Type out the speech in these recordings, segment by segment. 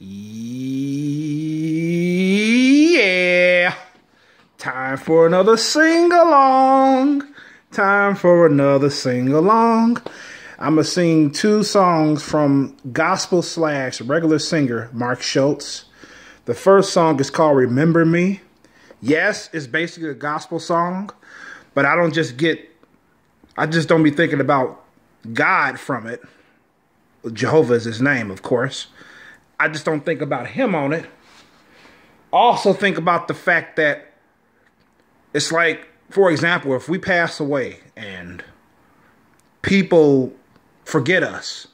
Yeah. Time for another sing-along. Time for another sing-along. I'm going to sing two songs from gospel/regular singer Mark Schultz. The first song is called Remember Me. Yes, it's basically a gospel song, but I just don't be thinking about God from it. Jehovah is his name, of course. I just don't think about him on it. Also think about the fact that it's like, for example, if we pass away and people forget us,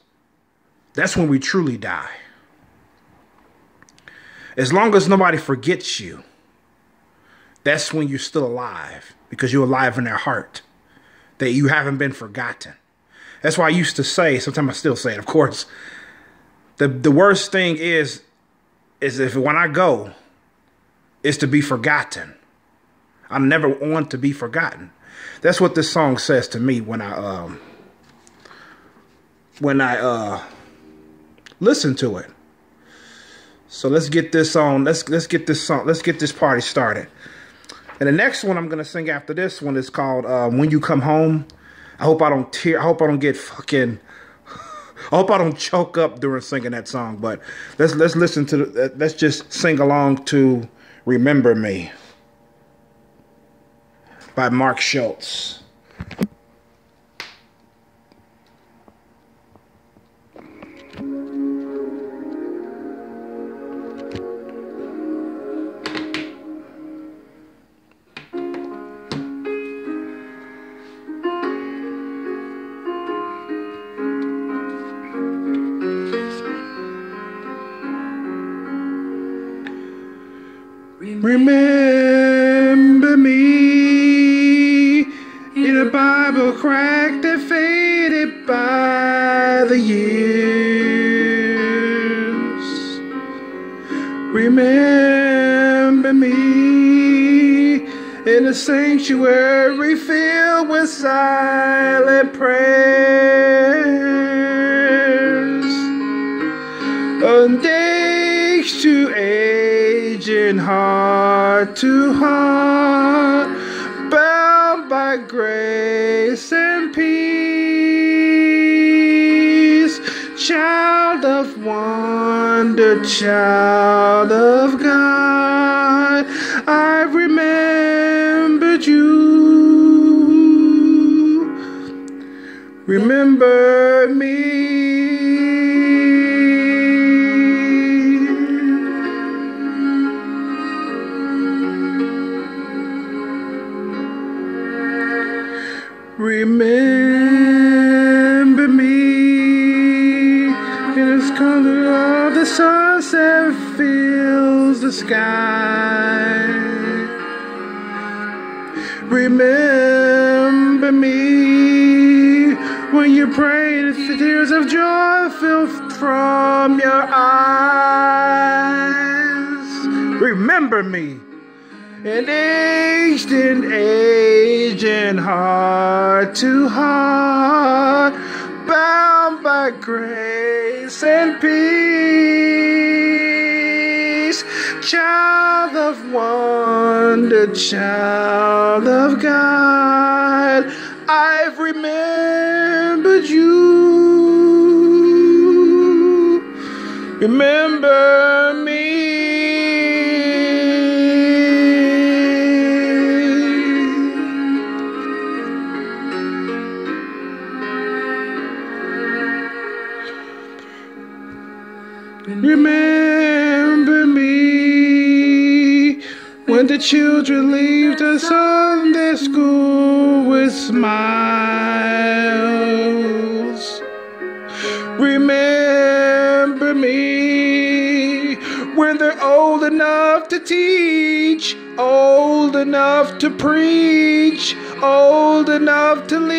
that's when we truly die. As long as nobody forgets you, that's when you're still alive, because you're alive in their heart, that you haven't been forgotten. That's why I used to say, sometimes I still say it, of course, the worst thing is if when I go, is to be forgotten. I never want to be forgotten. That's what this song says to me when I listen to it. So let's get this on. Let's get this song. Let's get this party started. And the next one I'm gonna sing after this one is called "When You Come Home." I hope I don't tear. I hope I don't get fucking. I hope I don't choke up during singing that song. But let's listen to. Let's just sing along to "Remember Me" by Mark Schultz. Remember me in a Bible cracked and faded by the years. Remember me in a sanctuary filled with silent prayers. On days to age and heart to heart, bound by grace and peace, child of wonder, child of God, I remembered you. Remember me. Remember me in the color of the sunset fills the sky. Remember me when you pray, the tears of joy fill from your eyes. Remember me. And aged in age and heart to heart, bound by grace and peace, child of wonder, child of God, I've remembered you. Remember me. Remember me when the children leave the Sunday school with smiles. Remember me when they're old enough to teach, old enough to preach, old enough to lead.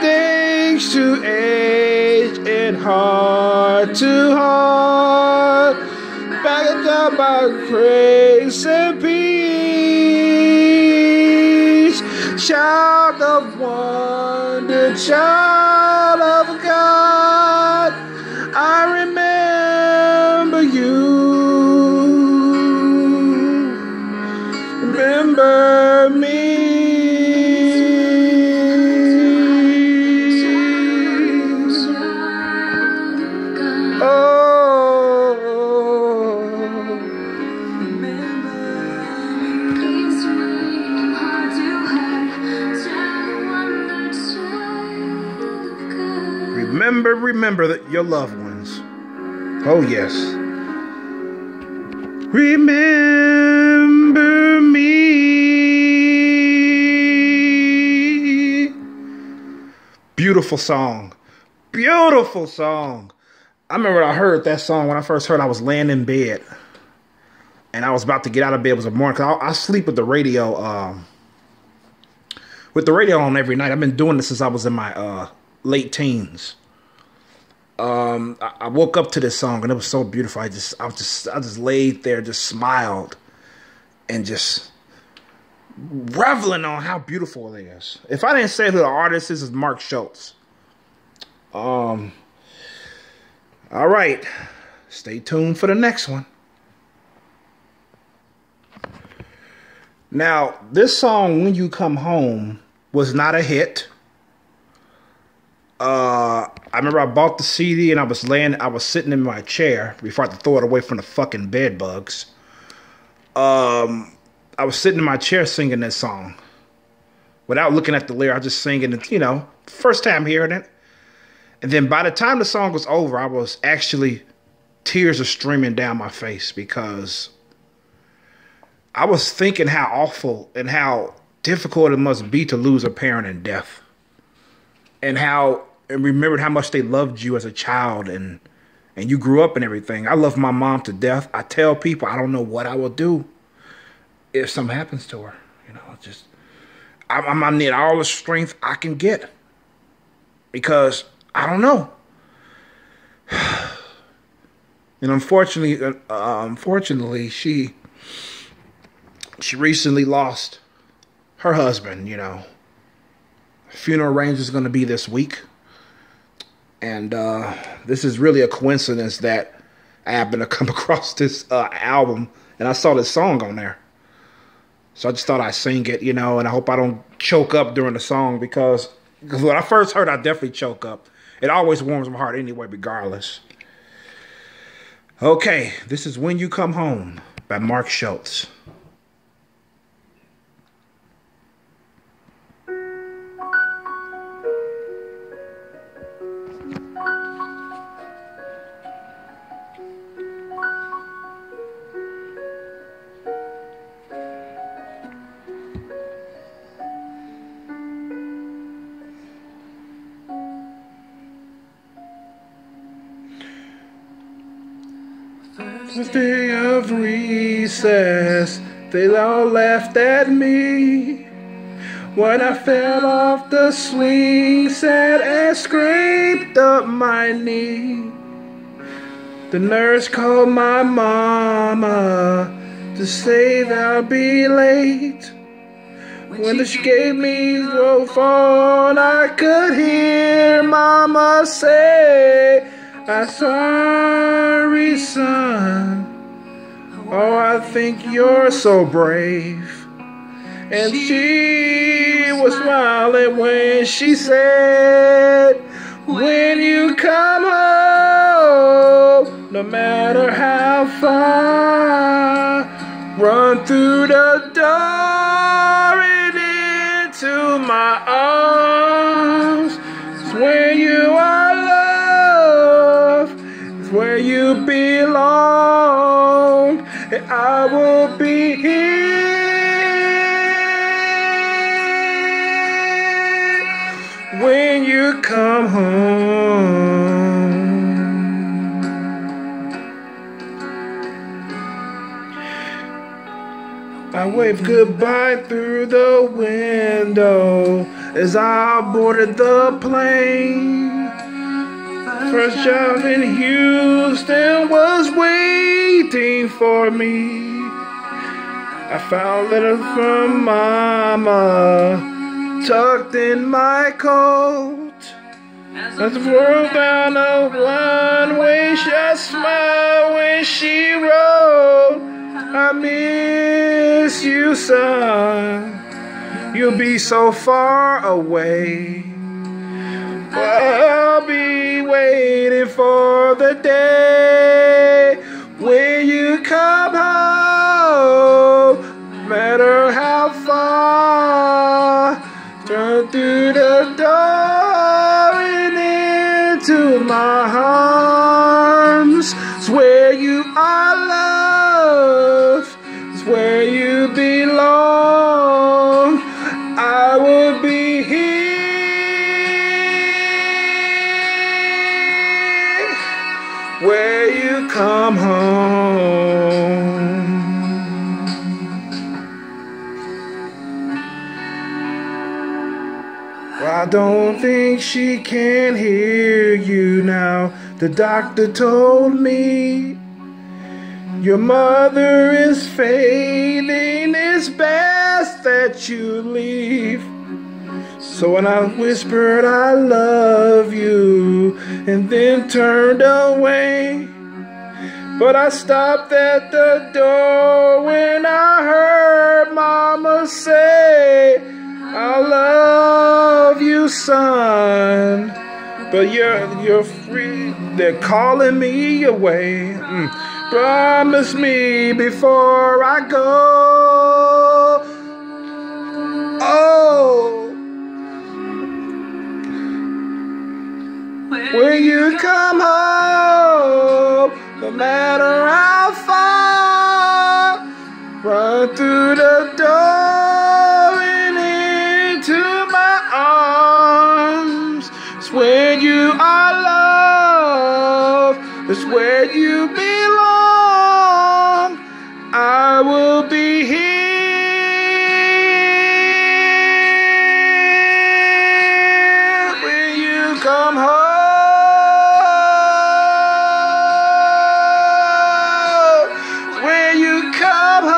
Thanks to age and heart to heart, backed up by grace and peace, child of wonder, child of God, Remember that your loved ones. Oh, yes. Remember me. Beautiful song. Beautiful song. I remember I heard that song when I first heard it. I was laying in bed. And I was about to get out of bed. It was a morning. Cause I sleep with the radio on every night. I've been doing this since I was in my late teens. I woke up to this song and it was so beautiful. I just laid there, just smiled, and just reveling on how beautiful it is. If I didn't say who the artist is, it's Mark Schultz. All right, stay tuned for the next one. Now, this song, When You Come Home, was not a hit. I remember I bought the CD and I was sitting in my chair before I had to throw it away from the fucking bed bugs. I was sitting in my chair singing this song. Without looking at the lyric, I was just singing it, first time hearing it. And then by the time the song was over, I was actually, tears are streaming down my face because I was thinking how awful and how difficult it must be to lose a parent in death. And remembered how much they loved you as a child and you grew up and everything. I love my mom to death. I tell people I don't know what I will do if something happens to her. I need all the strength I can get because I don't know. And unfortunately, she recently lost her husband. Funeral arrangement is going to be this week. And this is really a coincidence that I happened to come across this album and I saw this song on there. So I just thought I'd sing it, and I hope I don't choke up during the song because when I first heard it, I definitely choke up. It always warms my heart anyway, regardless. Okay, this is When You Come Home by Mark Schultz. First day of recess, they all laughed at me when I fell off the swing set and scraped up my knee. The nurse called my mama to say that I'll be late. When she gave me the phone, I could hear mama say, "I'm sorry, son. Oh, I think you're so brave." And she was smiling when she said, "When you come home, no matter how far, run through the door and into my arms. It's where you are loved, it's where you belong, and I will be here when you come home." I waved goodbye through the window as I boarded the plane. First job in Houston was waiting for me. I found a letter from mama tucked in my coat. As the world down the runway, she smiled when she wrote, "I miss you, son. You'll be so far away. But I'll be waiting for the day when you come home. No matter how far, turn through the door and into into my arms. It's where you are loved. It's where you belong. I will be here where you come home. I don't think she can hear you now. The doctor told me your mother is fading. It's best that you leave. So when I whispered I love you and then turned away, but I stopped at the door when I heard Mama say, I love you, son, but you're free. They're calling me away. Promise me before I go. Oh, when you come home, no matter how far, run through the door and into my arms. It's where you are loved. It's where you belong. I will be here when you come home. When you come home.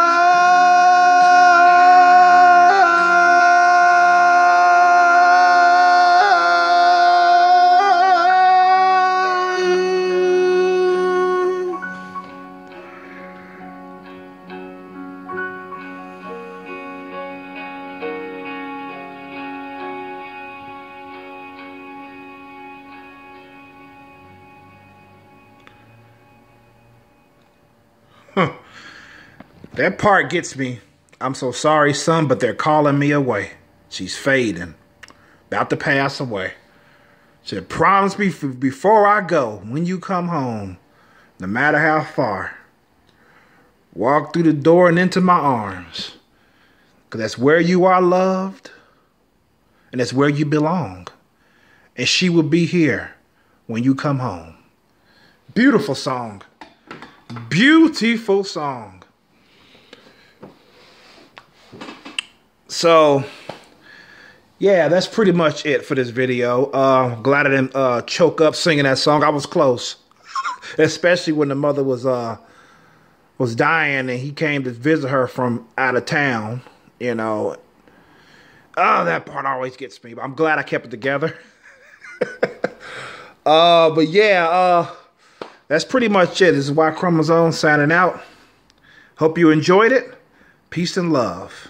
That part gets me. I'm so sorry, son, but they're calling me away. She's fading. About to pass away. She said, promise me before I go, when you come home, no matter how far, walk through the door and into my arms. Because that's where you are loved. And that's where you belong. And she will be here when you come home. Beautiful song. Beautiful song. So, yeah, that's pretty much it for this video. Glad I didn't choke up singing that song. I was close. Especially when the mother was dying and he came to visit her from out of town, you know. Oh, that part always gets me. But I'm glad I kept it together. But yeah, that's pretty much it. This is Y Chromosome signing out. Hope you enjoyed it. Peace and love.